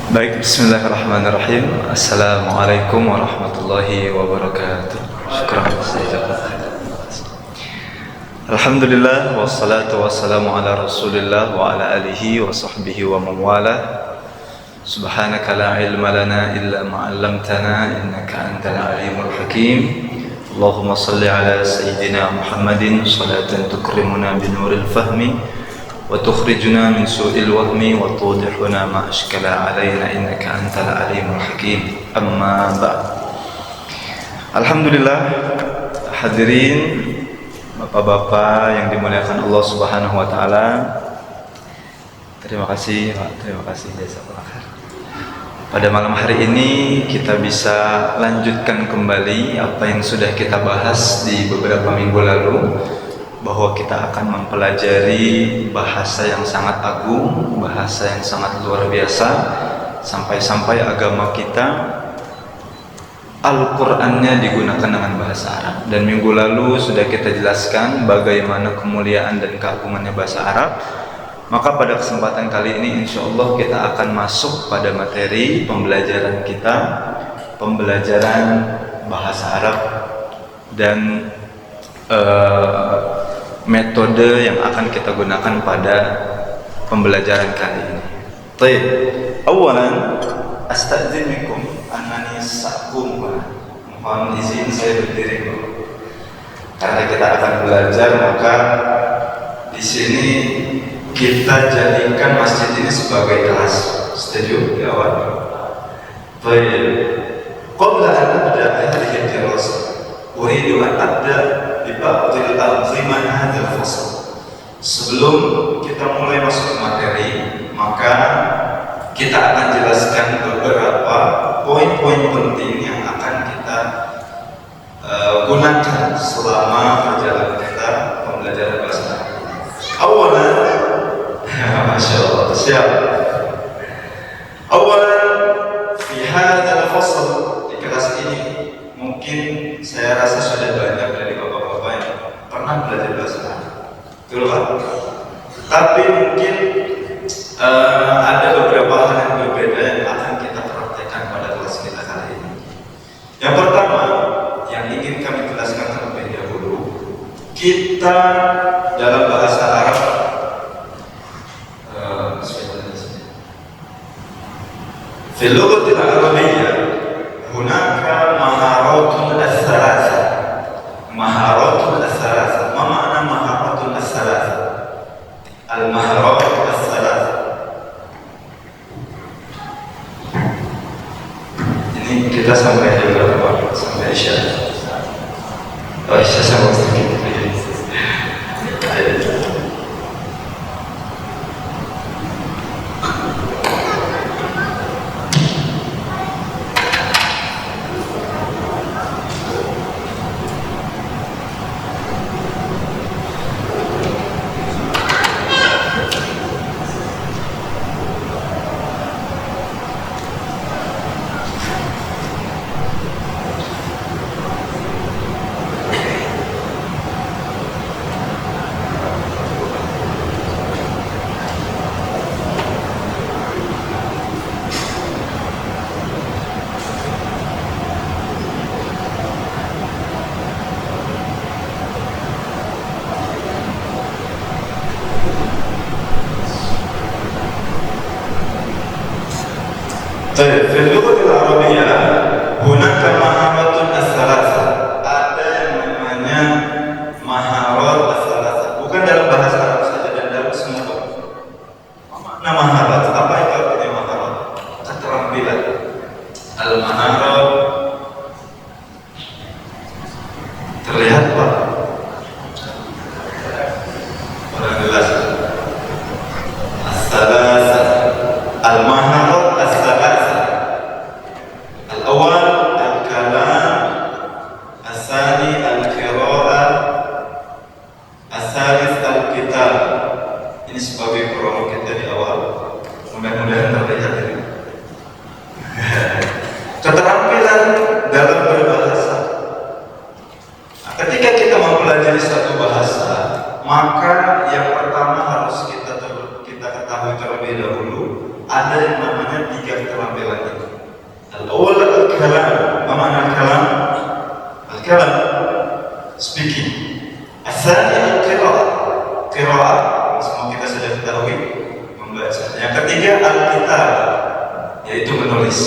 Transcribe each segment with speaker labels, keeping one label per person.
Speaker 1: Baik, bismillahirrahmanirrahim. Assalamualaikum warahmatullahi wabarakatuh. Syukran. Alhamdulillah, wassalatu wassalamu ala rasulillah wa ala alihi wa sahbihi wa mawala. Subhanaka la ilma lana illa ma'allamtana innaka antal alimul hakim. Allahumma salli ala sayyidina Muhammadin salatan tukrimuna binuril fahmi وتخرجنا من سوء الوهم وتوضحنا ما أشكل علينا إنك أنت العليم الحكيم أما بعد. Alhamdulillah, hadirin bapak-bapak yang dimuliakan Allah Subhanahu wa taala. Terima kasih Pak, terima kasih jazakallahu khair. Pada malam hari ini kita bisa lanjutkan kembali apa yang sudah kita bahas di beberapa minggu lalu, bahwa kita akan mempelajari bahasa yang sangat agung, bahasa yang sangat luar biasa, sampai-sampai agama kita Al-Qur'annya digunakan dengan bahasa Arab. Dan minggu lalu sudah kita jelaskan bagaimana kemuliaan dan keagungannya bahasa Arab. Maka pada kesempatan kali ini insyaallah kita akan masuk pada materi pembelajaran kita, pembelajaran bahasa Arab dan metode yang akan kita gunakan pada pembelajaran kali ini. Baik, awalan astadzinikum annani sa'kum. Mohon izin saya berdiri dulu. Karena kita akan belajar, maka di sini kita jadikan masjid ini sebagai kelas. Setuju ya, awal? Baik. Qabla an abda hadhihi dirasah, uridu an abda bibaqtil al-ziman hadzal fasl. Sebelum kita mulai masuk ke materi, maka kita akan jelaskan beberapa poin-poin penting yang akan kita gunakan selama perjalanan kita pembelajaran bahasa Arab. Awalan, masya Allah, siap. Awalan, fi hadzal fasl, di kelas ini mungkin saya rasa sudah banyak dari bapak-bapak yang pernah belajar bahasa Arab, betul Pak? Tapi mungkin ada beberapa hal yang berbeda yang akan kita praktekkan pada kelas kita kali ini. Yang pertama, yang ingin kami jelaskan terlebih dahulu, kita dalam bahasa Arab fil lughatil arabiyyah hunaka maharatun ats-tsalatsa. Maharatun ats-tsalatsa. Ma makna maharatun ats-tsalatsa? Al-maharat ats-tsalatsa. Ini kita sampai juga Pak, sampai Isya. Oh, Isya sama sedikit. Baik, fil lughatil arabiyyah hunaka maharatun ats-tsalatsa. Ada yang namanya maharat ats-tsalatsa. Bukan dalam bahasa Arab saja dan dalam semua bahasa. Makna maharat, apa itu artinya maharat? Keterampilan. Al-maharat terlihat Pak? Kurang jelas. Ats-tsalatsa. Al-maharat ats-tsalatsa. Al-awwal al-kalam, as-tsani al-qira'ah, as-tsalits al-kitab. Ini sebagai promo kita di awal. Mudah-mudahan terlihat ini. Keterampilan dalam berbahasa. Nah, ketika kita mempelajari satu bahasa, maka yang pertama harus kita ketahui terlebih dahulu ada yang namanya 3 keterampilan ini. Al-awwal al-kalam. Apa makna al-kalam? Al-kalam speaking. Al-thani al-qira'ah. Qira'ah semua kita sudah ketahui, membaca. Yang ketiga al-kitab, yaitu menulis.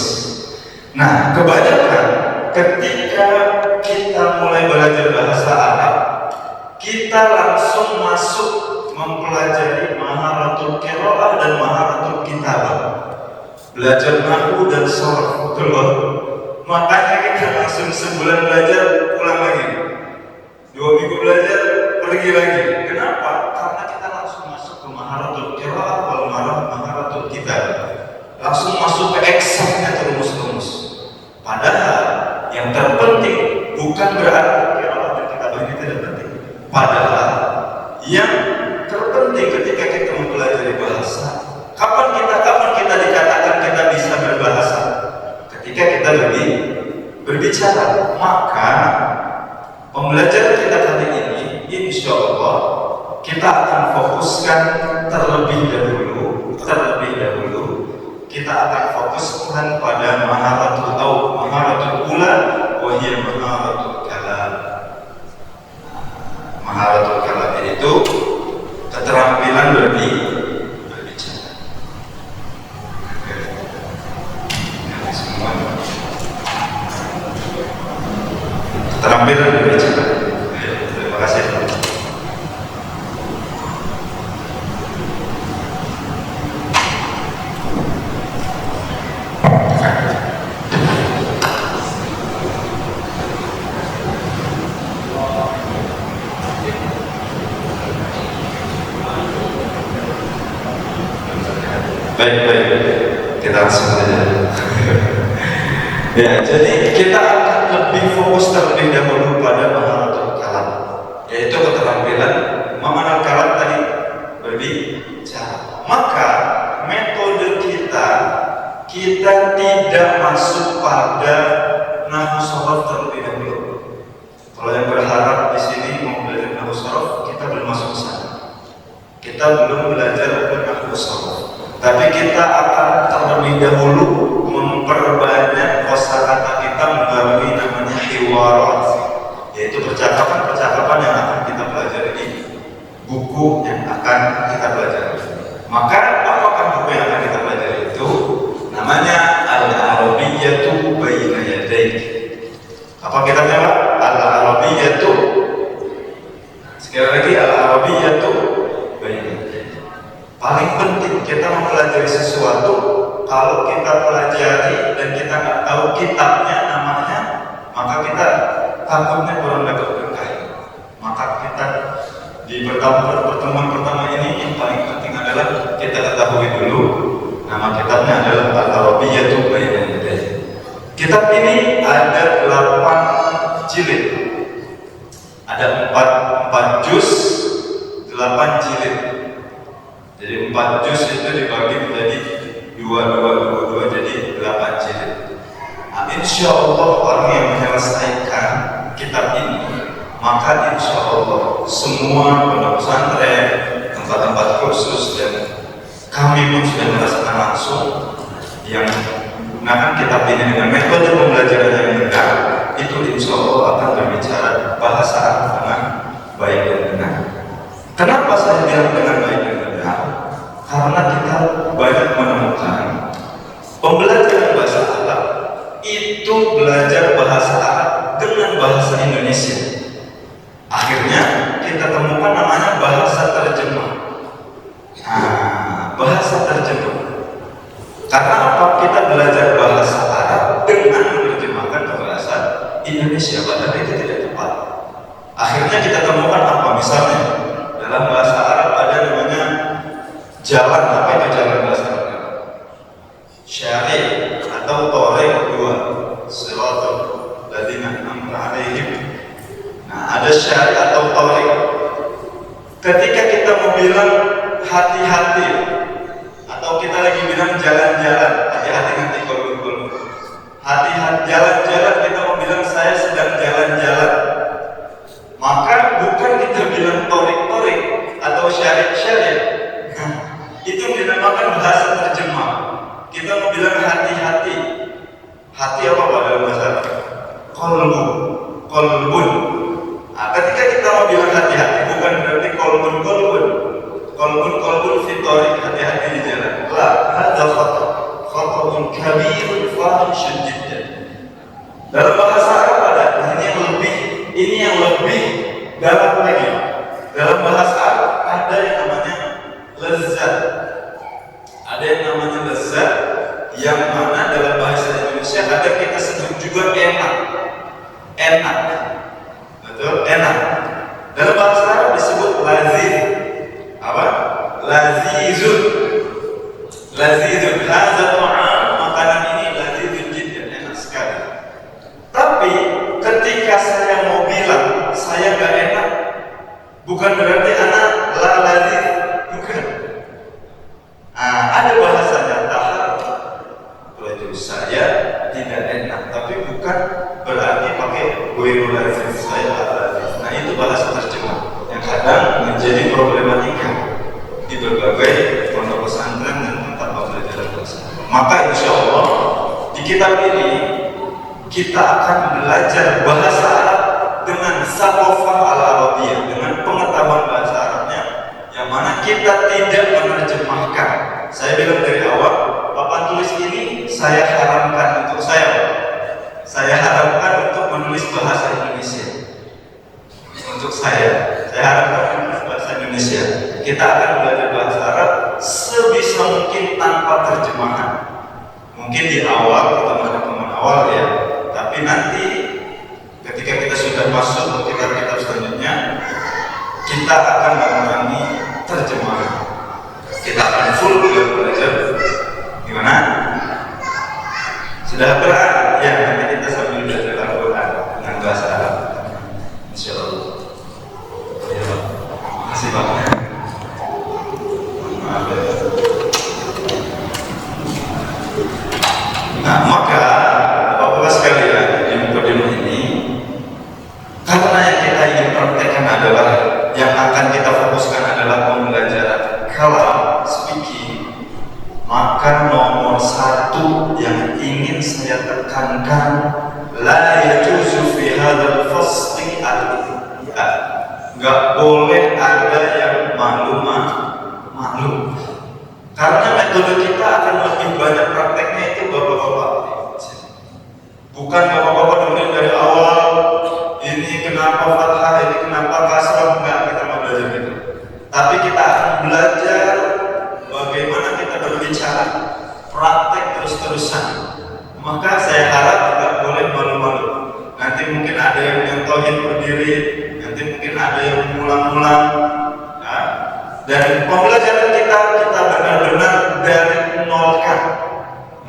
Speaker 1: Nah, kebanyakan ketika kita mulai belajar bahasa Arab, kita langsung masuk mempelajari maharatul qiraah dan maharatul kitabah. Belajar nahwu dan sharaf, betul loh. Makanya kita langsung sebulan belajar, pulang lagi. 2 minggu belajar, pergi lagi. Kenapa? Karena kita langsung masuk ke maharatul qiraah wal maharatul kitabah. Langsung masuk ke eksaknya ke rumus-rumus. Padahal yang terpenting bukan berarti qiraah dan kitabah ini tidak penting. Padahal yang terpenting ketika kita mempelajari bahasa, kapan kita dikatakan kita bisa berbahasa? Ketika kita berbicara. Maka pembelajaran kita kali ini, insya Allah kita akan fokuskan terlebih dahulu kita akan fokuskan pada maharatul ula, wahiyah maharatul kalam. Maharatul kalam itu keterampilan berbicara. Keterampilan berbicara. Terima kasih. Baik, kita langsung saja. Ya, jadi kita akan lebih fokus terlebih dahulu pada maharatul kalam, yaitu keterampilan memanal kalam tadi berbicara. Maka metode kita tidak masuk pada nahwu sharaf terlebih dahulu. Kalau yang berharap di sini mau belajar nahwu sharaf, kita belum masuk ke sana. Kita belum belajar nahwu sharaf. Tapi kita akan terlebih dahulu memperbanyak kosakata kita melalui namanya hiwarat, yaitu percakapan-percakapan yang akan kita pelajari di buku yang akan kita pelajari. Maka apakah buku yang akan kita pelajari itu? Namanya Al-Arabiyyatu Baina Yadayk. Apa kitabnya Pak? Al-Arabiyyatu. Sekali lagi Al-Arabiyyatu Baina Yadayk. Paling penting kita mempelajari sesuatu, kalau kita pelajari dan kita nggak tahu kitabnya namanya, maka kita takutnya kurang dapat berkah. Maka kita di pertemuan pertama ini yang paling penting adalah kita ketahui dulu nama kitabnya adalah Al-Arabiyyatu Baina Yadayk. Kitab ini ada 8 jilid, ada 4 juz, 8 jilid. Jadi 4 juz itu dibagi menjadi 2 jadi 8 jilid. Nah, insya Allah orang yang menyelesaikan kitab ini, maka insya Allah semua pondok pesantren, tempat-tempat kursus dan kami pun sudah merasakan langsung yang menggunakan kitab ini dengan metode pembelajaran yang benar, itu insya Allah akan berbicara bahasa Arab dengan baik dan benar. Kenapa saya bilang dengan baik dan benar? Karena kita banyak menemukan pembelajaran bahasa Arab itu belajar bahasa Arab dengan bahasa Indonesia. Akhirnya kita temukan namanya bahasa terjemah. Nah, bahasa terjemah. Karena apa? Kita belajar bahasa Arab dengan menerjemahkan ke bahasa Indonesia, padahal itu tidak tepat. Akhirnya kita temukan apa? Misalnya dalam bahasa Arab ada namanya jalan. Apa itu jalan bahasa Arab? Syari' atau thariq 2, siratal ladzina an'amta 'alaihim. Nah, ada syari' atau thariq. Ketika kita mau bilang hati-hati, atau kita lagi bilang jalan-jalan, hati-hati nanti kalau hati-hati jalan-jalan, kita mau bilang saya sedang jalan-jalan, maka bukan kita bilang thariq atau syari'. Itu dinamakan bahasa terjemah. hati-hati bukan berarti kolbun fitorik, hati-hati di jalan. La, hadza khata. Khata'un kabirun fahishun jiddan. Dalam bahasa Arab ada ini yang lebih dalam lagi. Dalam bahasa Arab ada yang namanya lezat. Ada yang namanya lezat, yang mana dalam bahasa Indonesia ada kita sebut juga enak. Enak. Betul? Enak. Dalam bahasa Arab disebut lazim. Apa? Lazizun. Lazizun. Hadza ta'am, makanan ini lazizun jiddan, enak sekali. Tapi ketika saya mau bilang saya gak enak, bukan berarti anak la laziz, bukan. Ada bahasanya tahar. Baju saya tidak enak, tapi bukan berarti pakai ghairu laziz, saya la laziz. Nah, itu bahasa terjemah yang kadang menjadi problematika di berbagai pondok pesantren dan tempat pembelajaran bahasa. Maka insya Allah di kitab ini kita akan belajar bahasa Arab dengan saqafah al-arabiyah, dengan pengetahuan bahasa Arabnya, yang mana kita tidak menerjemahkan. Saya bilang dari awal, papan tulis ini saya haramkan untuk saya haramkan untuk menulis bahasa Indonesia. Untuk saya haramkan menulis bahasa Indonesia. Kita akan belajar bahasa Arab sebisa mungkin tanpa terjemahan. Mungkin di awal teman-teman awal ya, tapi nanti ketika kita sudah masuk ke kitab-kitab selanjutnya, kita akan mengurangi terjemahan. Kita akan full belajar gimana? Sudah berat ya, nanti kita sambil belajar Al-Quran dengan bahasa Arab, insya Allah. Ya, terima kasih banyak. Maaf ya. Nah, maka Bapak sekalian, di mukadimah ini, karena yang kita ingin praktekkan adalah, yang akan kita fokuskan adalah pembelajaran kalam, speaking, maka nomor satu yang ingin saya tekankan, la yajuzu fi hadzal fasli al-ihtiyat. Enggak boleh ada yang malu. Karena metode kita akan lebih banyak prakteknya itu bapak-bapak. Bukan bapak-bapak dengerin dari awal, ini kenapa fathah, ini kenapa kasrah, enggak, kita mau belajar gitu. Tapi kita akan belajar bagaimana kita berbicara, praktek terus-terusan. Maka saya harap tidak boleh malu-malu. Nanti mungkin ada yang nyontohin berdiri, nanti mungkin ada yang mengulang-ulang. Nah, dan pembelajaran kita benar-benar dari nol kan.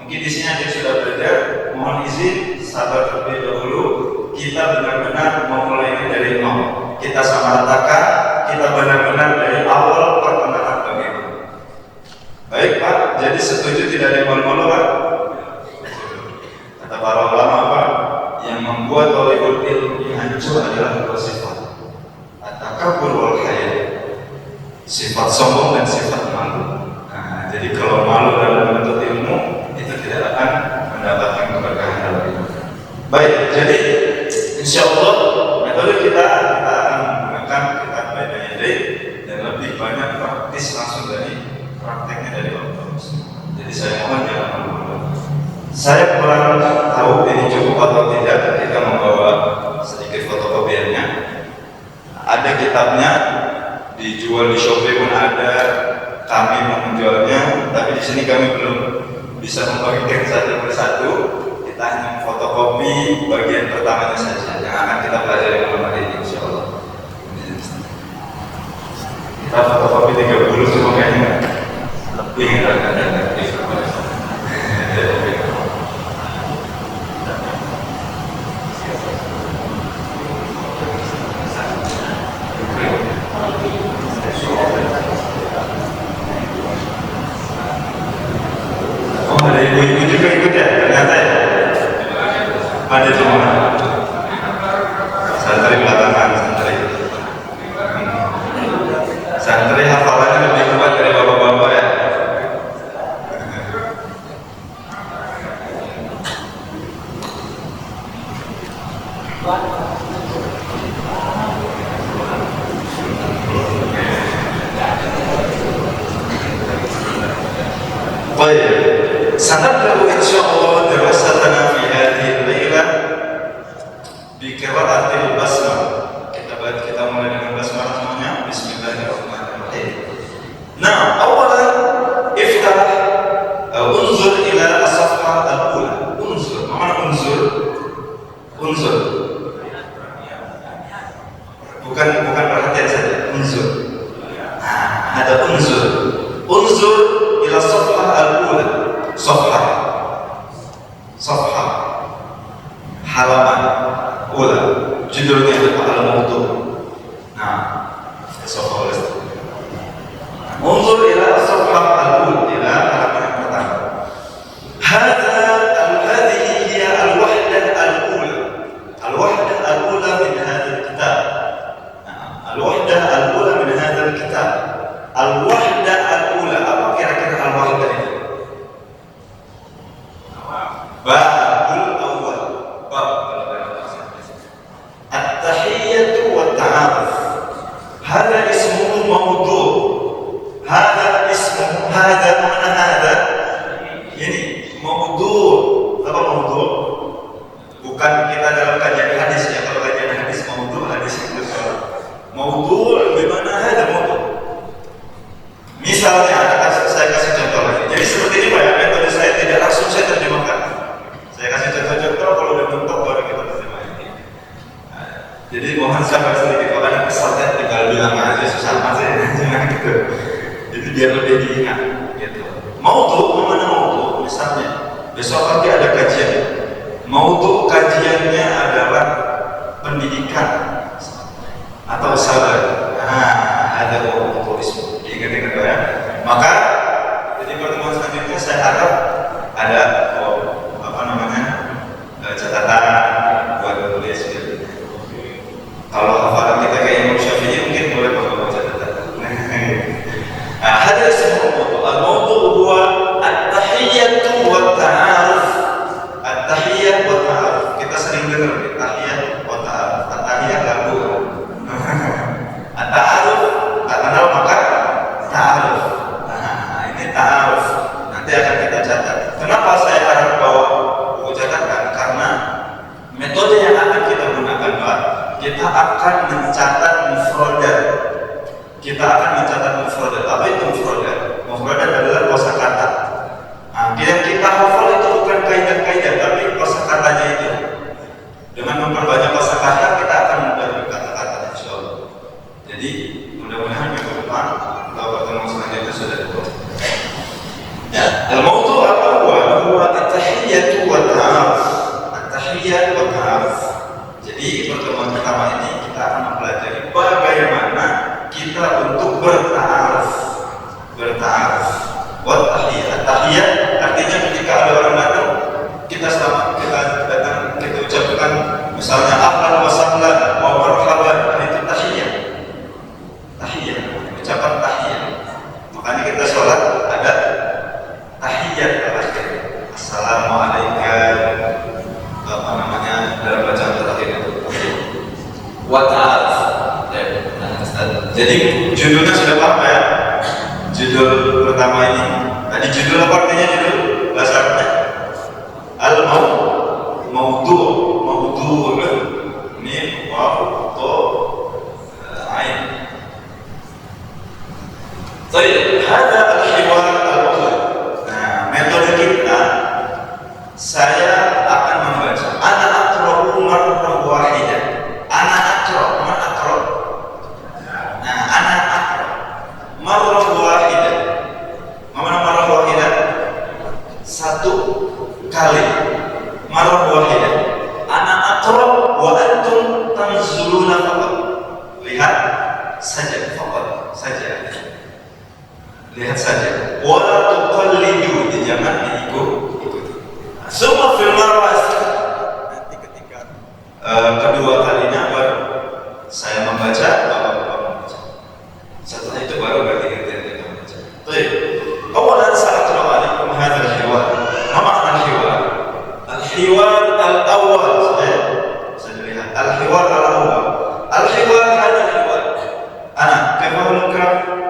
Speaker 1: Mungkin di sini ada yang sudah belajar, mohon izin sabar terlebih dahulu. Kita benar-benar memulainya dari nol. Kita samaratakan, kita benar-benar dari awal perkenalan bagaimana. Baik Pak, jadi setuju tidak ada malu-malu Pak? Kata para ulama Pak, yang membuat thalibul ilmi hancur adalah dua sifat, at-takabbur wal haya, sifat sombong dan sifat malu. Nah, jadi kalau malu dalam menuntut ilmu, itu tidak akan mendapatkan keberkahan dalam ilmu. Baik, jadi insya Allah metode kita akan menggunakan kitab Baina Yaday dan lebih banyak praktis langsung dari prakteknya dari orang. Jadi saya mohon jangan malu-malu. Saya kurang tahu ini cukup atau tidak. Kita membawa sedikit fotokopiannya. Ada kitabnya, dijual di Shopee pun ada. Kami mau menjualnya, tapi di sini kami belum bisa membagikan satu persatu. Kita hanya fotokopi bagian pertamanya saja yang akan kita pelajari malam hari ini, insya Allah. Kita fotokopi 30 cuma kayaknya lebih ada. Oh, ada ibu-ibu juga ikut ya, ternyata ya. Ada cuma santri belakangan, santri hafalannya lebih kuat dari bapak-bapak ya. طيب سنبدأ إن شاء الله دراستنا في هذه الليلة بقراءة البسملة. Kita mulai dengan basmalah semuanya. Bismillahirrahmanirrahim. Nah, awalan iftah unzur ila as-safhah al-ula. Unzur, mana unzur? Unzur. Bukan perhatian saja. Unzur. Nah, ada unzur. Unzur ila as-safhah al-ula. Safhah. Safhah. Halaman. Ula. Judulnya al-mawdu'. انظر إلى الصفحة الأولى إلى halaman yang pertama. هذه هي الوحدة الأولى. الوحدة الأولى من هذا الكتاب. الوحدة الأولى من هذا الكتاب. الوحدة الأولى. Apa kira-kira al-wahdah itu? Babul awal. Bab. At-tahiyyatu wa ta'aruf. هذا اسمه موضوع. هذا اسمه هذا معنى هذا ini موضوع. Apa موضوع? Bukan kita dalam kajian hadis ya. Kalau kajian hadis موضوع, hadis itu موضوع bagaimana هذا موضوع. Misalnya saya kasih contoh lagi. Jadi seperti ini Pak ya, metode saya tidak langsung saya terjemahkan. Saya kasih contoh-contoh, kalau udah mentok baru kita terjemahkan. Jadi mohon sabar sedikit, kalau ada kesalahan tinggal bilang aja, susah amat saya gitu. Jadi biar lebih diingat gitu. Maudhu, mana maudhu? Misalnya besok pagi ada kajian. Maudhu kajiannya adalah pendidikan atau sabar. Ada maudhu ismu. Diingat-ingat ya. Maka jadi pertemuan selanjutnya saya harap ada catatan buat tulis gitu. Kalau hafalan kita kayak Imam Syafi'i mungkin boleh bawa catatan. هذا اسمه الموضوع. الموضوع هو التحية والتعارف. التحية والتعارف. Kita sering dengar tahiyat wa ta'aruf. Tahiyat lagu. At-ta'aruf, tak kenal maka ta'aruf. Nah, ini ta'aruf. Nanti akan kita catat. Kenapa saya harap bawa buku catatan? Karena metode yang akan kita gunakan, Pak, kita akan mencatat mufradat. Kita akan mencatat mufradat. Apa itu mufradat? Mufradat adalah kosakata. Yang kita hafal itu bukan kaidah-kaidah, tapi kosakatanya itu. Dengan memperbanyak kosakata, kita akan mudah berkata-kata, insyaallah. Jadi mudah-mudahan minggu depan atau pertemuan selanjutnya sudah cukup. Ya, al-mawdu' al-awwal huwa at-tahiyyatu wa ta'aruf. At-tahiyyah wa ta'aruf. Jadi pertemuan pertama ini kita akan mempelajari bagaimana kita untuk berta'aruf. Wa tahiyyah. Tahiyyah artinya ketika ada orang datang, kita datang kita ucapkan misalnya ahlan wa sahlan wa marhaban, itu tahiyyah. Tahiyyah, ucapan tahiyyah. Makanya kita sholat ada tahiyyat terakhir. Assalamualaikum dalam bacaan terakhir itu. Wa ta'aruf. Jadi judulnya sudah apa ya? Judul pertama ini. Tadi judul apa artinya judul? Bahasa Arabnya Mawdu'. Mim, waw, ta, ain. Baik, hada al-hiwar al-awwal. Nah, metode kita, saya akan membaca. Ana aqra'u marrah wahidah. Ana aqra', man aqra'. Nah, ana aqra' marrah wahidah. Mana marrah wahidah? Satu kali. Marrah wahidah. Ana aqra' wa antum tanzuruna faqat. Lihat saja, faqat saja. Lihat saja. Wala tuqallidu, jangan diikuti. Semua fil marrah. Nanti ketika kedua kalinya baru saya membaca, Bapak membaca. Setelah itu baru berarti kita membaca. Baik. Awalan sa'aqra'u 'alaikum hadzal hiwar. Ma ma'na al-hiwar? Al-hiwar al-awwal. Saya lihat al-hiwar al-awwal. Al-hiwar hadzal hiwar. Ana kaifa haluka?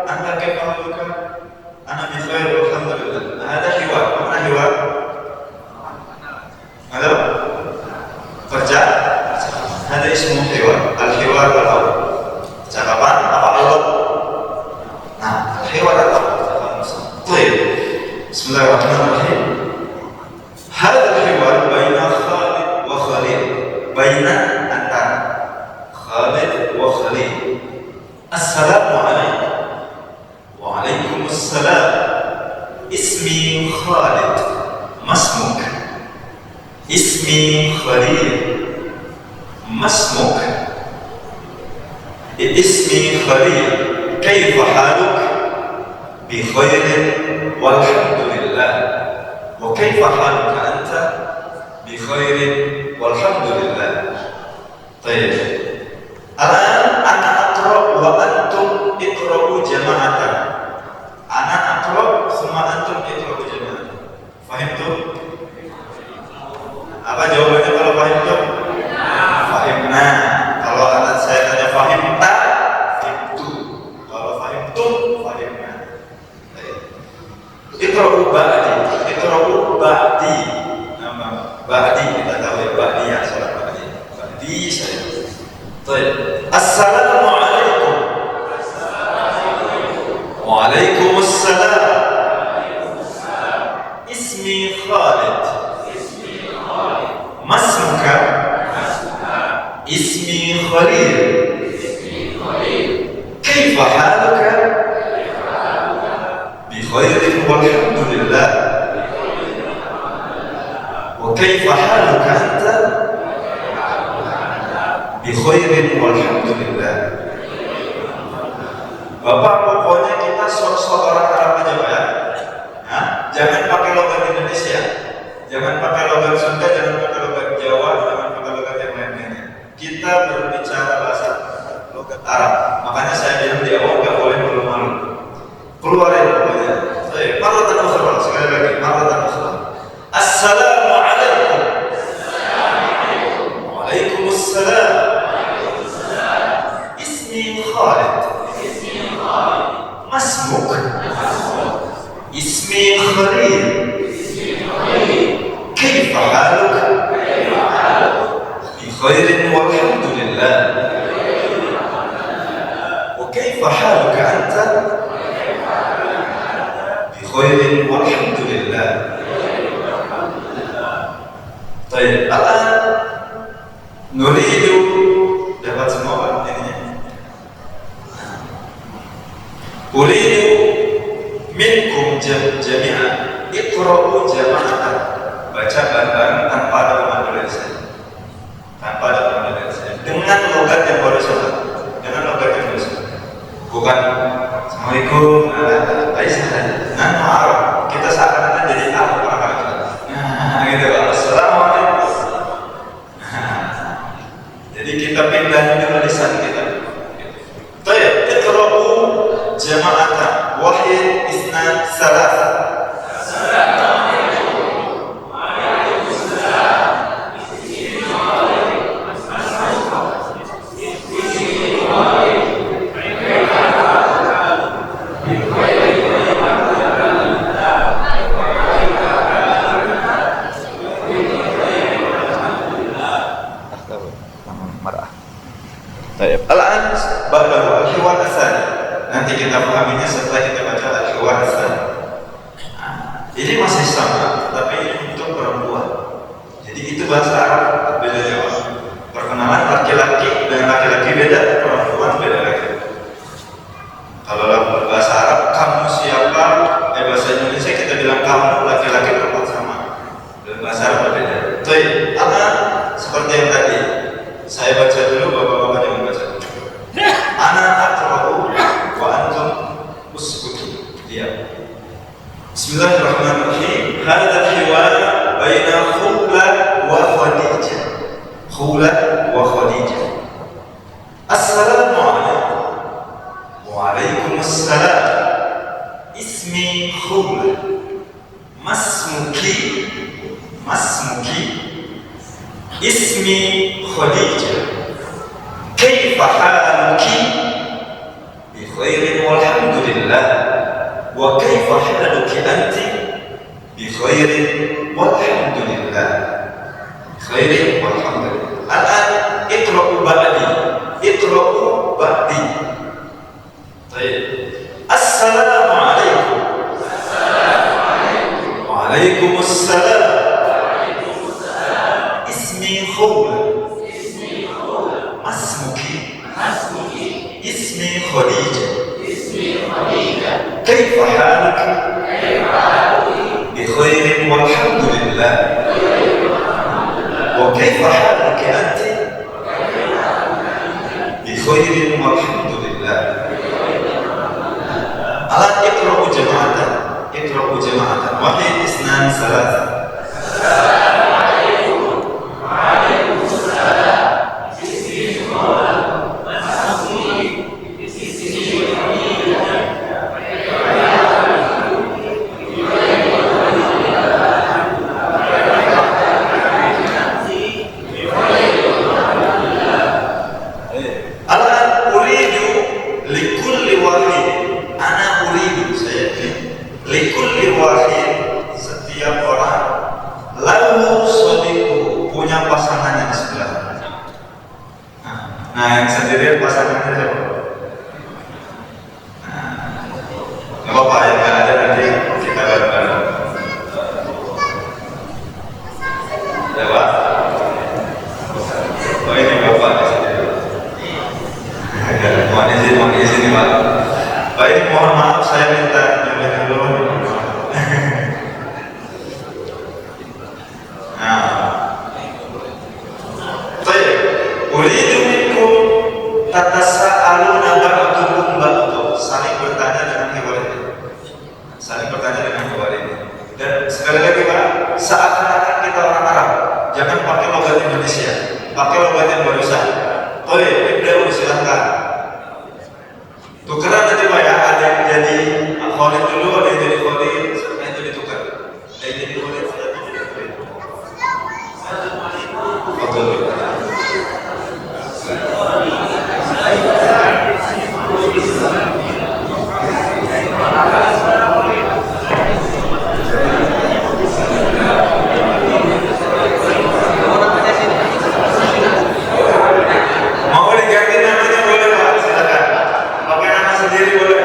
Speaker 1: Anta kaifa haluka? Ana bi khair walhamdulillah. Hada hiwar Assalamualaikum. Waalaikumsalam. Ismi Khalid. Masmuk. Ismi Khalil. Masmuk. Ismi Khalil. Kaifa haluk? Bi khairin walhamdulillah. Wa kaifa haluka anta? Bi khairin walhamdulillah. Baik. Al-an ana aqra wa antum iqra'u jama'atan. Ana aqra thumma antum iqra'u jama'atan. Fahimtum? Apa jawabannya kalau fahimtum? Fahimna. Kalau anak saya tanya fahimta, fahimtu. Kalau fahimtum, fahimna. Iqra'u ba'di. Iqra'u ba'di. Nama ba'di kita tahu ya, ba'di ya, salat ba'di. Ba'di saya. Baik. Assalamualaikum. Waalaikumsalam. Ismi Khalid. Masmuka? Ismi Khalil. Kaifa haluka? Bi khairin walhamdulillah. Wa kaifa haluka anta? Bi khairin walhamdulillah. Bapak, pokoknya kita sok-sok orang Arab aja Pak ya. Nah, jangan pakai logat Indonesia, jangan pakai logat Sunda, jangan pakai logat Jawa, jangan pakai logat yang lain-lainnya. Kita berbicara bahasa logat Arab. Makanya saya bilang di awal nggak boleh malu-malu. Keluarin pokoknya. Baik, marratan ukhra, sekali lagi, marratan ukhra. Assalamualaikum. Waalaikumsalam. Ismi Khalid. Masmuk. Ismi Khalil. Kaifa haluk? Bi khairin walhamdulillah. Wa kaifa haluka anta? Bi khairin walhamdulillah. Baik, al-an nuridu, dapat semua Pak ininya. Uridu minkum jami'an iqra'u jama'atan. Baca bareng-bareng tanpa ada pemandu dari saya. Tanpa ada pemandu dari saya. Dengan logat yang baru saja. Dengan logat yang baru saja. Bukan Assalamualaikum. Nah, Arab. Kita seakan-akan jadi Arab orang Arab. Nah, gitu Pak. Assalamualaikum. Jadi kita pindahin dulu lisan kita. Baik, iqra'u jama'atan. Wahid, isnan, salasa. Al-an ba'dahu al-hiwar asal. Nanti kita pahaminya setelah kita baca al-hiwar asal. Ini masih sama, tapi ini untuk perempuan. Jadi itu bahasa Arab bedanya. Perkenalan laki-laki dengan laki-laki beda, perempuan beda lagi. Kalau bahasa Arab kamu siapa? Bahasa Indonesia kita bilang kamu, laki-laki perempuan sama. Dan bahasa Arab berbeda. Baik, al-an seperti yang tadi. Saya baca dulu, bapak-bapak jangan baca dulu. Ana aqra'u wa antum uskutu. Diam. Bismillahirrahmanirrahim. Hadha al-hiwar baina Khula wa Khadijah. Khula wa Khadijah. Assalamualaikum. Waalaikumsalam. Ismi Khula. Masmuki. Ismi Khadijah. Kaifa haluki? Bi khairin walhamdulillah. Wa kaifa haluki anti? Bi khairin walhamdulillah. Khairin walhamdulillah. Al-an iqra'u ba'di. Iqra'u ba'di. Baik. Assalamualaikum. Waalaikumsalam. Ismi Khula. Masmuki. Ismi Khadijah. Kaifa haluk? Bi khairin walhamdulillah. Wa kaifa haluki anti? Bi khairin walhamdulillah. Alat iqra'u jama'atan. Iqra'u jama'atan. Wahid, isnan, salasa. Setiap orang lalu sodiku punya pasangannya di sebelah. Nah, yang sendiri pasangannya siapa? Nah, apa yang nggak ada nanti kita bareng-bareng. Ya Pak? Oh ini Bapak di sini. Mohon izin nih Pak. Pak ini mohon maaf saya minta nyampein dulu. Uridu minkum tatasa'aluna ba'dukum ba'du, saling bertanya dengan hewan ini. Saling bertanya dengan hewan ini. Dan sekali lagi Pak, seakan-akan kita orang Arab, jangan pakai logat Indonesia, pakai logat yang barusan. Ibnu silahkan. Tukeran nanti Pak ya, ada yang jadi Khalid dulu, ada yang jadi Khalid, sampai itu ditukar. Ada yang jadi Khalid, ada yang jadi Khalid. Betul. Mau diganti namanya boleh Pak, silakan. Pakai nama sendiri boleh.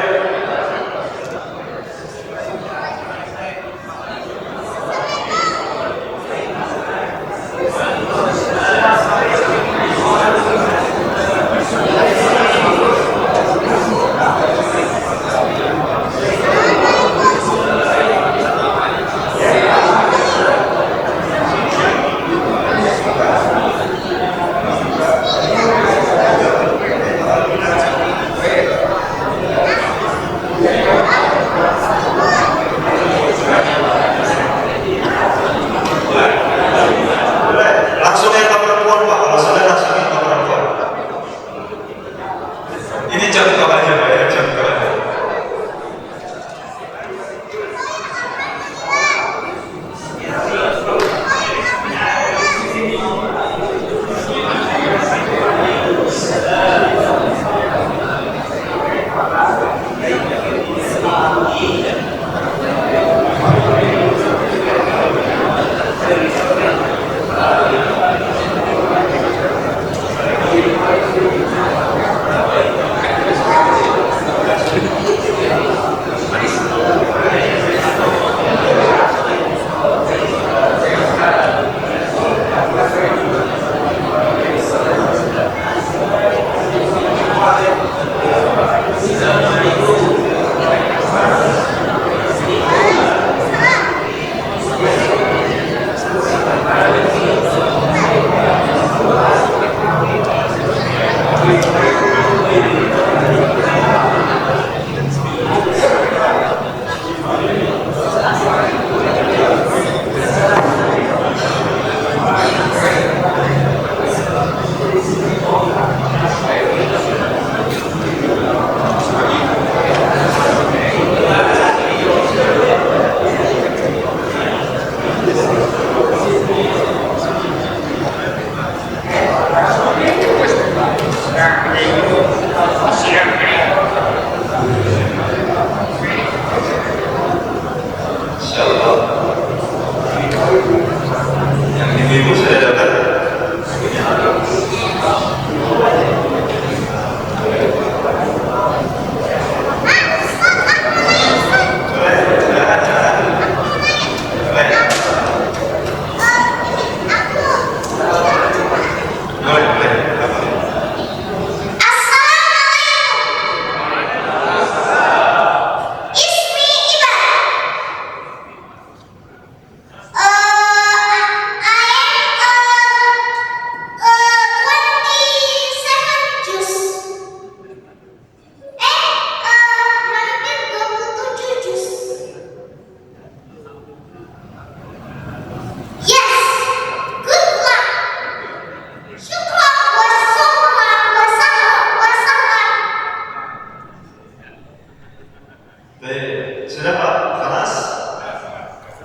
Speaker 1: Baik, sudah Pak? Kelas?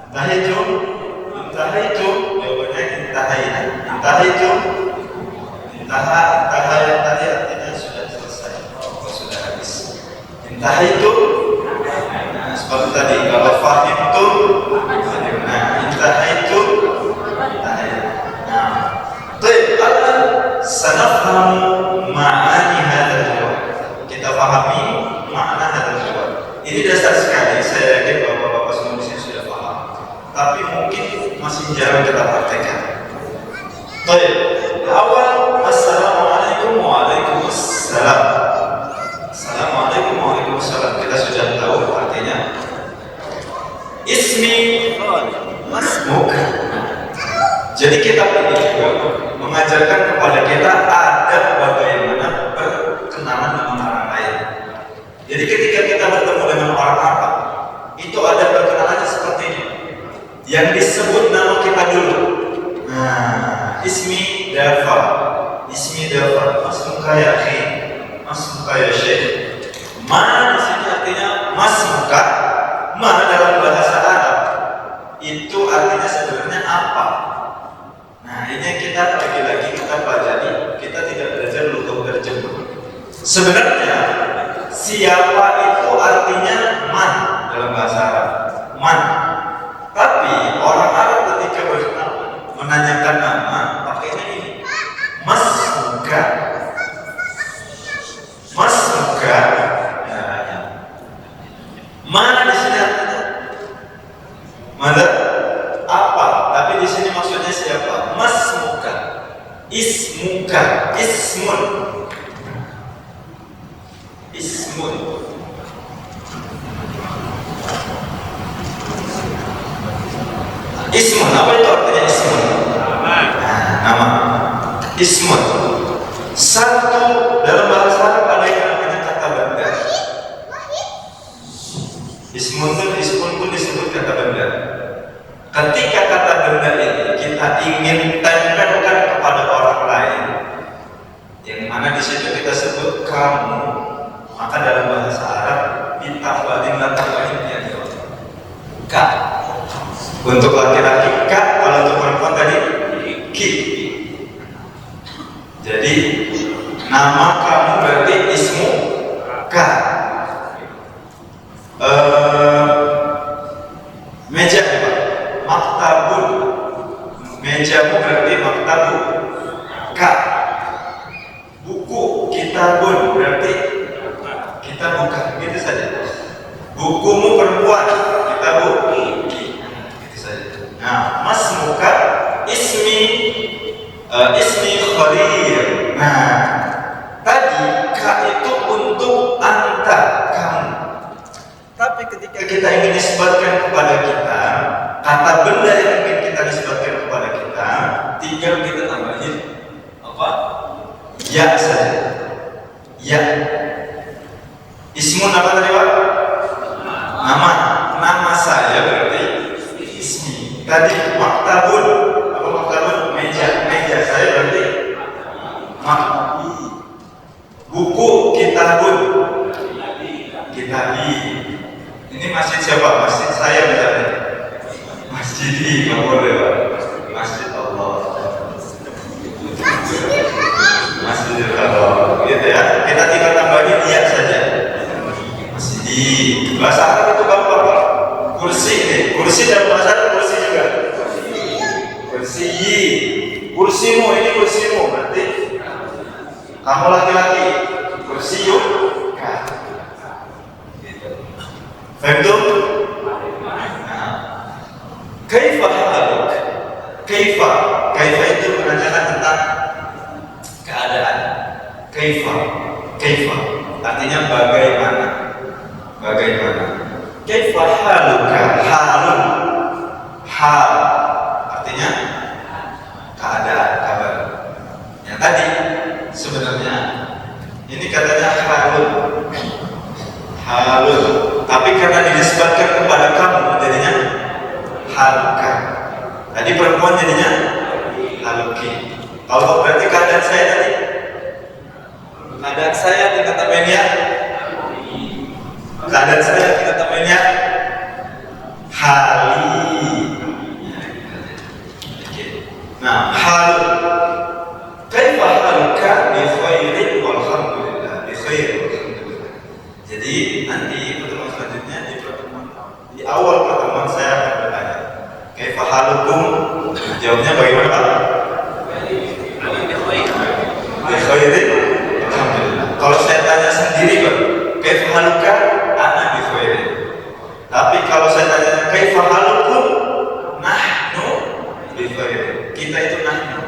Speaker 1: Intahaitum? Intahaitum? Jawabannya intahaina. Intahaitum? Intaha yang tadi artinya sudah selesai. Oh, sudah habis. Intahaitum? Nah, seperti tadi, kalau fahimtum? Nah, intahaitum? Intahaina. Nah, baik, akan sanafhamu ma'ani hadzal jawab. Kita pahami makna hadzal jawab. Ini dasar sekali, saya yakin bapak-bapak semua di sini sudah paham. Tapi mungkin masih jarang kita praktekkan. Baik, awal assalamualaikum waalaikumsalam. Assalamualaikum waalaikumsalam. Kita sudah tahu artinya. Ismi masmuk. Jadi kita ini juga mengajarkan kepada kita adab bagaimana berkenalan dengan orang lain. Jadi ketika kita bertemu dengan orang Arab, itu ada perkenalannya seperti ini. Yang disebut nama kita dulu. Nah, ismi Dafa, ismi Dafa, masmuka ya akhi, masmuka ya syekh. Ma di sini artinya masmuka. Ma dalam bahasa Arab itu artinya sebenarnya apa? Nah, ini kita lagi-lagi kita pelajari, kita tidak belajar lugah terjemah. Sebenarnya siapa itu artinya man dalam bahasa Arab, man. Tapi orang Arab ketika menanyakan nama pakainya ini, masmuka, masmuka. Ya. Man di sini artinya mana? Apa? Tapi di sini maksudnya siapa? Masmuka, ismuka, ismun, ismun. Ismun, apa itu artinya ismun? Nah, nama. Ismun. Satu dalam bahasa Arab ada yang namanya kata benda. Ismun pun disebut kata benda. Ketika kata benda ini kita ingin tempelkan kepada orang lain, yang mana di situ kita sebut kamu, maka dalam bahasa Arab ditambahkan tambahinnya ka. Untuk laki-laki ka, kalau untuk perempuan tadi ki. Jadi nama kamu berarti ismu ka. Meja apa? Maktabun. Mejamu berarti maktabu. Ka. Buku kitabun berarti kita buka, gitu saja. Bukumu perempuan, kitabu ki. Gitu saja. Nah, masmuka ismi Khalil. Nah, tadi ka itu untuk anta, kamu. Tapi ketika kita ingin disebutkan kepada kita, kata benda yang ingin kita disebutkan kepada kita, tinggal kita tambahin apa? Ya saja. Ya. Ismun apa tadi Pak? Nama. Nama saya berarti ismi. Tadi maktabun. Apa maktabun? Meja. Meja saya berarti maktabi. Buku kitabun. Kitabi. Ini masjid siapa? Masjid saya misalnya. Masjid nggak boleh Pak. Masjid Allah. Masjid Allah. Gitu ya. Kita tinggal tambahin dia saja. Masjid. Bahasa Arab itu gampang Pak. Kursi ini. Kursi dalam bahasa Arab kursi juga. Kursi. Kursimu ini kursimu berarti kamu laki-laki. Kursi yuk. Faham? Kaifa haluk? Kaifa itu menanyakan tentang keadaan. Kaifa artinya bagaimana. Kaifa haluka? Halun. Hal artinya keadaan, kabar. Yang tadi sebenarnya ini katanya halun. Tapi karena dinisbatkan kepada kamu jadinya haluka. Tadi perempuan jadinya haluki. Kalau berarti keadaan saya tadi, keadaan saya di kata media keadaan saya kita temuinya hali. Nah, hal kaifa haluka bi khairin walhamdulillah, bi khairin walhamdulillah. Jadi nanti pertemuan selanjutnya di awal pertemuan saya akan bertanya kaifa halukum, jawabnya bagaimana Pak? Bi khairin walhamdulillah. Kalau saya tanya sendiri Pak, kaifa haluka, ana bi khairin. Tapi kalau saya tanya kaifa halukum, nahnu bi khairin. Kita itu nahnu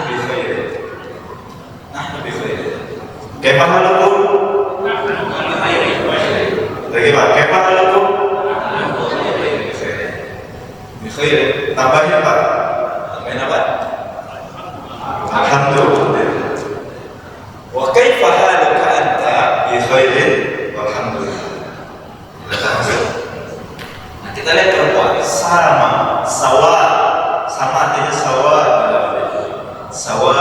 Speaker 1: bi khairin. Nahnu bi khairin. Kaifa halukum? Bagaimana? Kaifa halukum? Bi khairin. Tambahnya Pak. Tambahin apa? Alhamdulillah. Wa kaifa haluka anta bi khairin walhamdulillah. Nah, kita lihat perempuan sama, sawa, sama artinya sawa, sawa.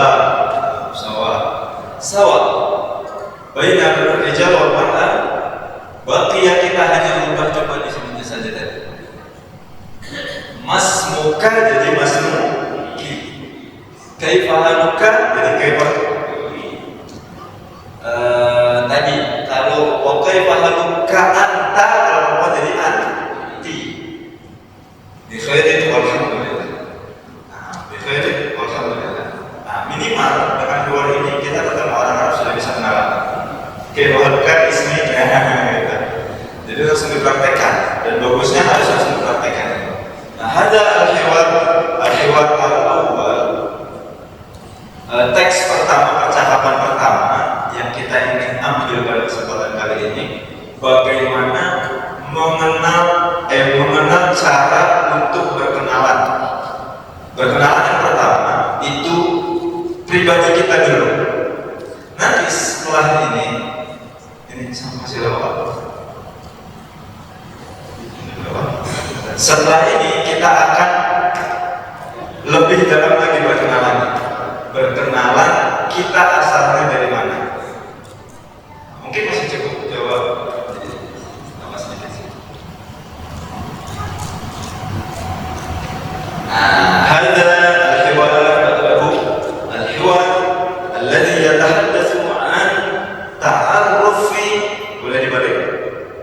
Speaker 1: Baina rijal wal mar'ah. Baqiya kita hanya ubah coba di sini saja tadi. Masmuka jadi masmuki. Kaifa haluka jadi kaifa. Tadi kalau wa kaifa haluka anta, kalau jadi anti. Bi khairin walhamdulillah. Bi khairin walhamdulillah. Nah, minimal dengan dua ini kita ketemu orang Arab sudah bisa kenalan. Kaifa ismi jadi langsung dipraktekkan, dan bagusnya harus langsung dipraktekkan. Nah, ada al-hiwar al-awwal, teks pertama, percakapan pertama yang kita ingin ambil pada kesempatan kali ini, bagaimana mengenal cara untuk berkenalan. Berkenalan yang pertama itu pribadi kita dulu. Nanti setelah ini sama masih lewat. Setelah ini kita akan lebih dalam lagi berkenalan. Berkenalan kita asalnya dari mana? Mungkin masih cukup jawab. هذا الحوار الذي يتحدث عن تعرف boleh dibalik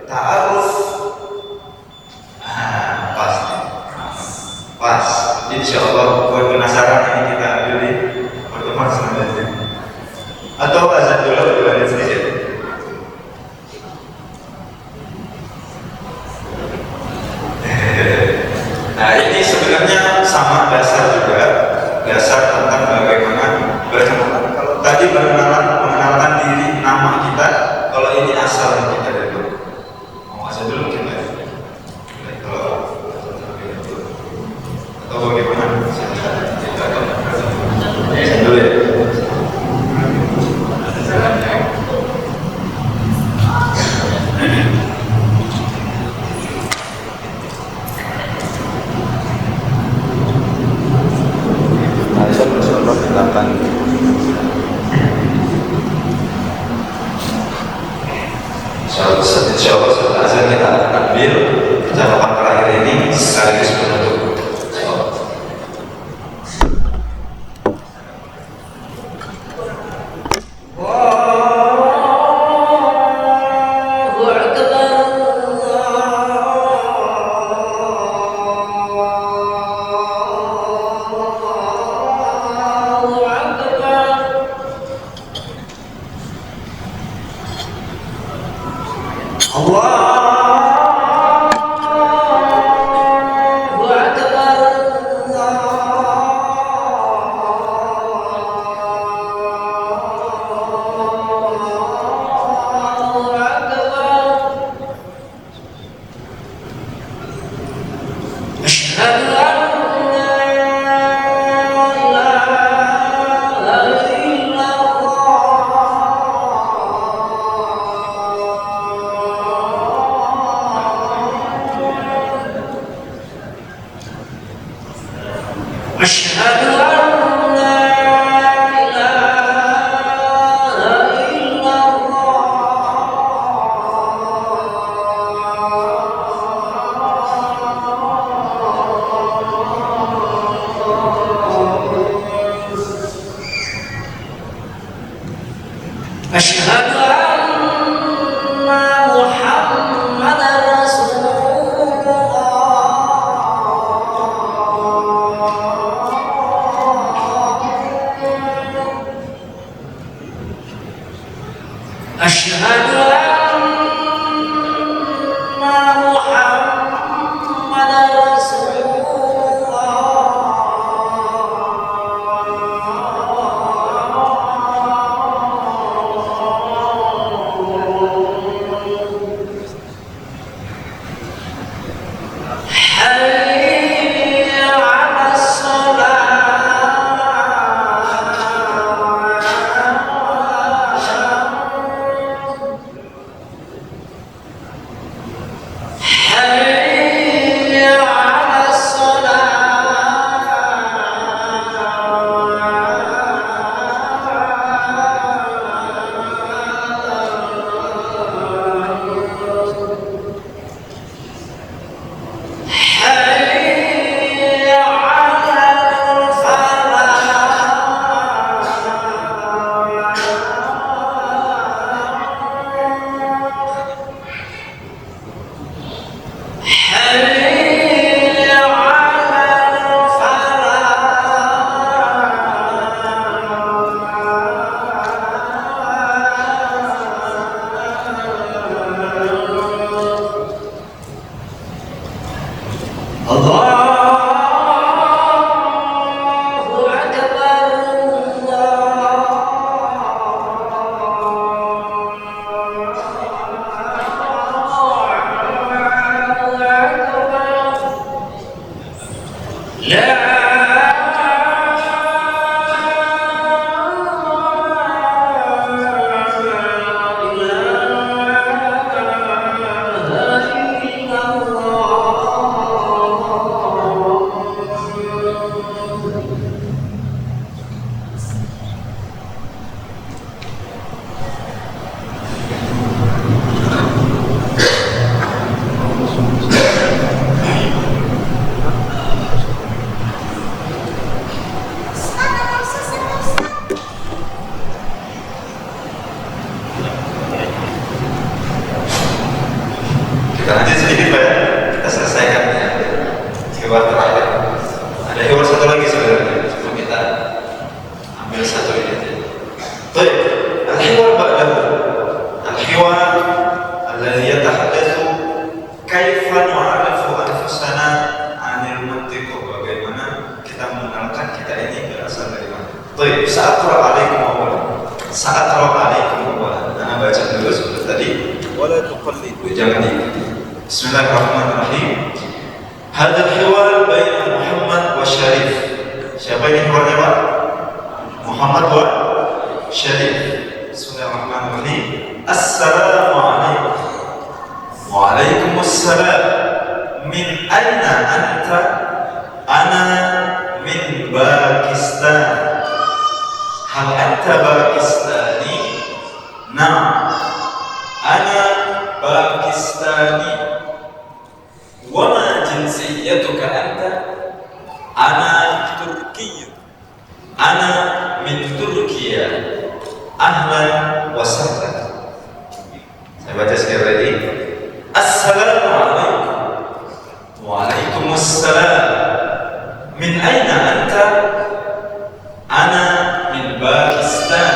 Speaker 1: ta'aruf. Pas insyaallah buat penasaran ini kita ambil di pertemuan selanjutnya, atau azan dulu dilanjut sedikit. Nah, ini sebenarnya sama dasar juga, dasar tentang bagaimana berkenalan. Kalau tadi mengenalkan diri, nama kita, kalau ini asalnya kita dari dulu. Mau asal dulu mungkin ya? Atau bagaimana? Saya dulu ya. Insyaallah setelah azan kita akan ambil percakapan terakhir ini sekaligus penutup. Kita lanjut sedikit Pak ya. Kita selesaikan ya. Hewan terakhir. Ada hewan satu lagi sebenarnya. Sebelum kita ambil satu ini aja. Baik. Al-hiwar ba'dahu. Al-hiwar alladhi yatahaddatsu kaifa nu'arifu anfusana 'anil mantiq. Bagaimana kita mengenalkan kita ini berasal dari mana. Baik, sa'aqra 'alaikum awwalan. Sa'aqra 'alaikum awwalan. Ana baca dulu seperti tadi. Wala tuqallidu. Jangan diikuti. Bismillahirrahmanirrahim. Hadal hiwar baina Muhammad wa Syarif. Siapa ini hiwarnya Pak? Muhammad wa Syarif. Bismillahirrahmanirrahim. Assalamualaikum. Waalaikumsalam. Min aina anta? Ana min Pakistan. Hal anta Pakistani? Naam. Ana Pakistani. Wama jinsiyatuka anta? Ana Turki. Ana min Turkiya. Ahlan wa sahlan. Saya baca sekali lagi. Assalamualaikum. Waalaikumsalam. Min aina anta? Ana min Pakistan.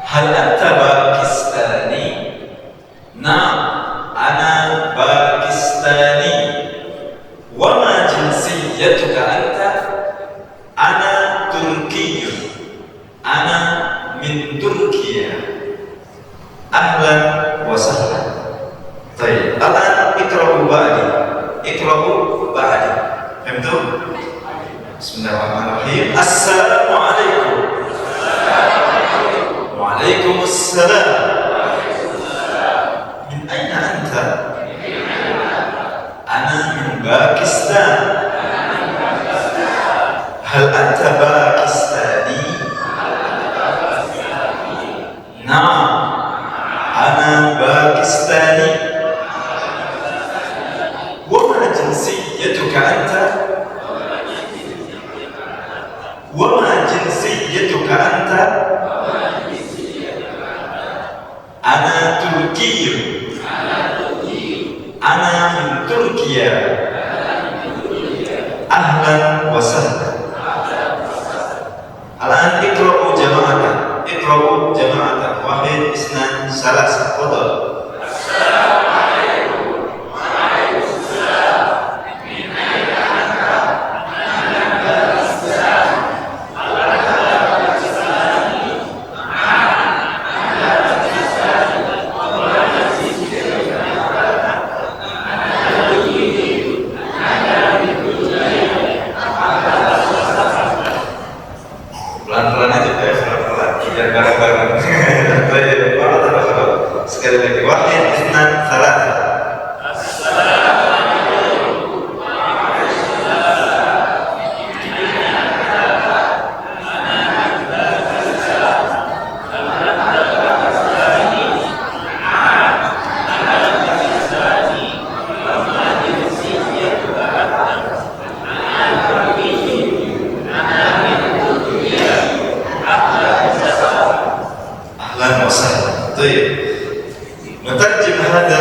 Speaker 1: Hal anta Pakistani? Naam, ana Pakistani. Wama jinsiyatuka anta? Ana Turki. Ana min Turkiya. Ahlan wa sahlan. Baik, al-an iqra'u ba'di. Iqra'u ba'di. Fahimtum? Bismillahirrahmanirrahim. Assalamualaikum. Waalaikumsalam. Min aina anta? Ana min Pakistan. Hal anta Pakistani? Naam, ana Pakistani. Wama jinsiyatuka anta? Wama jinsiyatuka anta? Ana Turki. Ana min Turkiya. Ahlan wa sahlan. Al-an iqra'u jama'atan. Iqra'u jama'atan. Wahid, isnan, salas. Fadhal. Pelan-pelan aja ya, pelan-pelan. Biar bareng-bareng. Sekali lagi. Wahid, isnan, salas. أهلا وسهلا. طيب نترجم هذا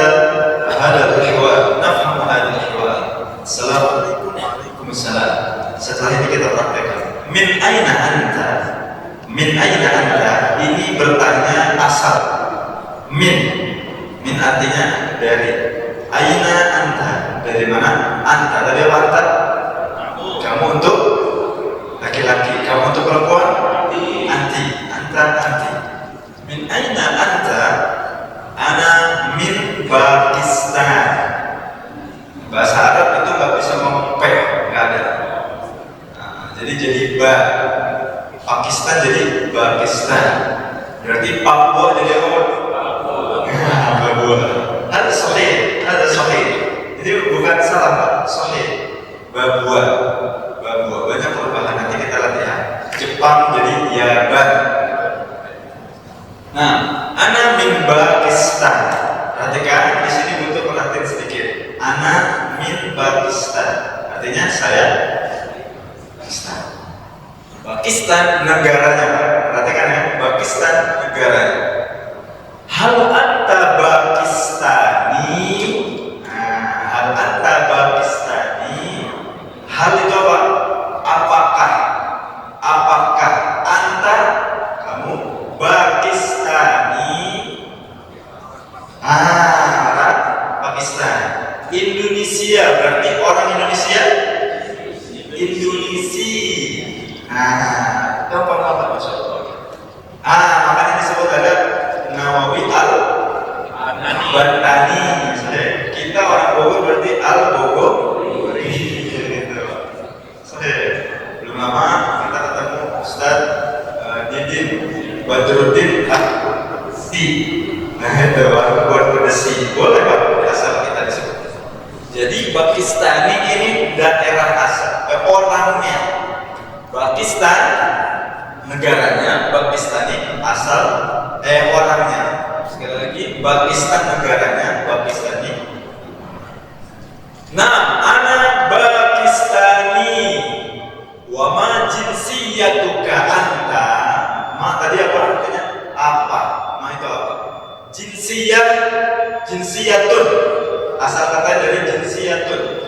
Speaker 1: الحوار، نفهم هذا الحوار. السلام عليكم. وعليكم السلام. Setelah ini kita praktekkan. Min aina anta? Min aina anta? Ini bertanya asal. Min artinya dari. Aina anta? Dari mana? Anta dari apa anta? Kamu untuk laki-laki. Kamu untuk perempuan? Anti. Anta anti. Min aina anta? Ana min Pakistan. Bahasa Arab itu nggak bisa ngomong pe, nggak ada. ba. Pakistan jadi Pakistan. Berarti Papua jadi apa? Papua. Ada sahih, ada sahih. Jadi bukan salah, Pak. Sahih. Babua. Babua. Banyak perubahan, nanti kita latihan. Jepang jadi Yaban. Nah, ana min Pakistan. Perhatikan di sini butuh perhatian sedikit. Ana min Pakistan. Artinya saya Pakistan. Pakistan negaranya. Perhatikan ya, Pakistan negaranya. Hal anta Pakistani. Nah, hal anta Pakistani. Hal itu apa? Apakah? Apakah anta kamu Pakistani? Orang Pakistan. Indonesia berarti orang Indonesia. Indonesia. Gampang-gampang Masya Allah. Makanya disebut ada Nawawi Al-Bantani. Kita orang Bogor berarti Al-Bogori. Belum lama kita ketemu Ustaz Didin Badruddin Aksi. Nah itu buat berdesi. Boleh Pak, asal kita disebut. Jadi Pakistani ini daerah asal, orangnya. Pakistan negaranya, Pakistani asal orangnya. Sekali lagi, Pakistan negaranya, Pakistani. Nah, ana Pakistani. Wa ma jinsiyatuka anta. Ma tadi apa artinya? Apa? Ma itu apa? Jinsiyah, jinsiyatun. Asal kata dari jinsiyatun.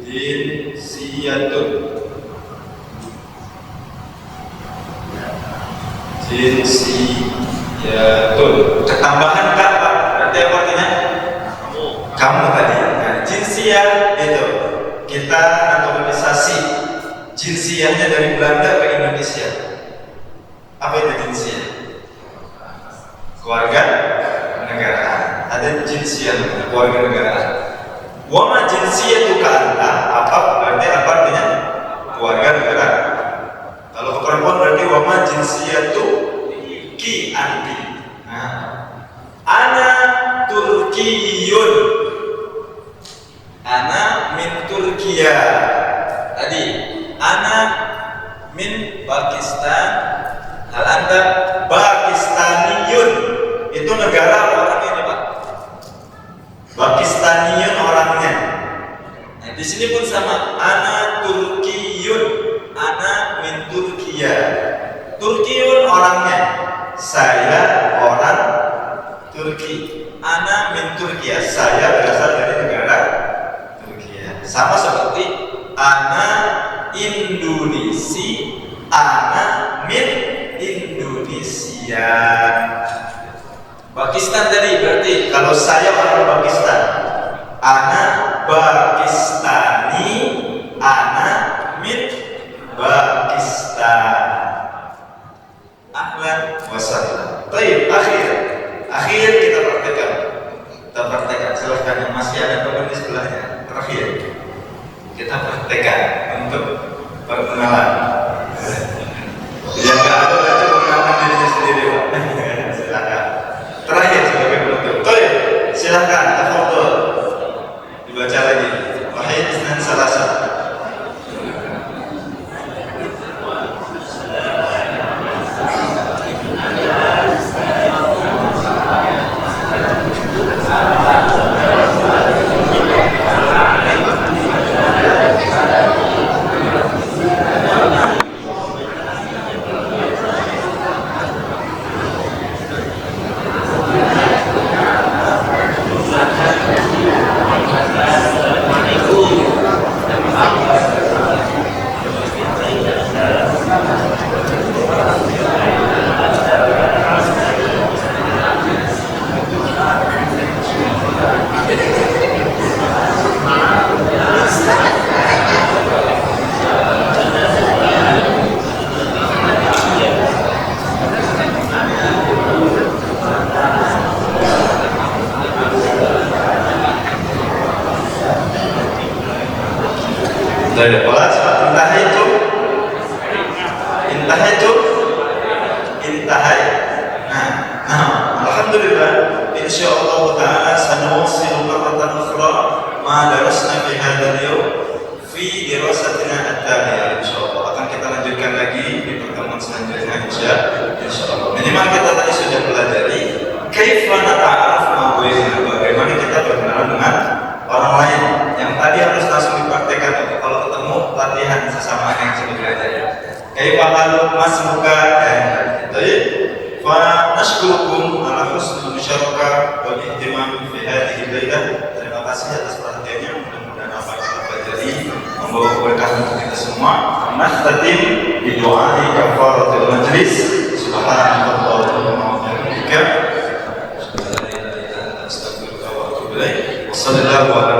Speaker 1: Jinsiyatun. Jinsiyatun. Ketambahan kata berarti apa artinya? Kamu tadi. Nah, jinsiyah itu kita naturalisasi. Jinsiyahnya dari Belanda ke Indonesia. Apa itu jinsiyah? Keluarga negaraan. Ada jinsiyah keluarga negaraan. Wa ma jinsiyatuka anta. Apa berarti apa artinya? Keluarga negaraan. Kalau ke perempuan berarti wa ma jinsiyatu ki anti. Nah, ana Turkiyun. Ana min Turkiya. Tadi ana min Pakistan. Hal anta Pakistaniyun. Itu negara orangnya ini Pak. Pakistaniyun orangnya. Nah, di sini pun sama. Ana Turkiyun. Ana min Turkiya. Turkiyun orangnya. Saya orang Turki. Ana min Turkiya. Saya berasal dari negara Turkiya. Sama seperti ana Indonesia. Ana min Indonesia. Pakistan tadi berarti kalau saya orang Pakistan. Ana Pakistani. Ana min Pakistan. Ahlan wa sahlan. Baik, akhir kita praktekkan. Kita praktekkan. Silahkan yang masih ada teman di sebelahnya. Terakhir kita praktekkan untuk perkenalan. Yang nggak ada berarti mengenalkan dirinya sendiri Pak. Silakan. Terakhir sebagai penutup. Baik, silakan. Tafadhol. Dibaca lagi. Wahid Isnan Salasa. Dari kelas Pak, entah itu ta'ala sanuwassilu marratan ukhra ma darasna fi hadzal yawm fi dirasatina at-taliyah. Insyaallah akan kita lanjutkan lagi di pertemuan selanjutnya insyaallah. Minimal kita tadi sudah pelajari kaifa nata'aruf ma bainana, bagaimana kita berkenalan dengan orang lain. Yang tadi harus langsung dipraktekkan kalau ketemu latihan sesama yang sudah belajar. Kaifa halu mas muka dan baik. Fa nashkurukum ala husnul musyarakah wal ihtimam fi hadhihi lailah. Terima kasih atas perhatiannya. Mudah-mudahan apa yang kita pelajari membawa keberkah untuk kita semua. Nahtatim bi du'ai kafaratul majlis. Subhanallahumma wa bihamdika. Asyhadu an la ilaha illa anta astaghfiruka wa atubu ilaik. Wassallallahu ala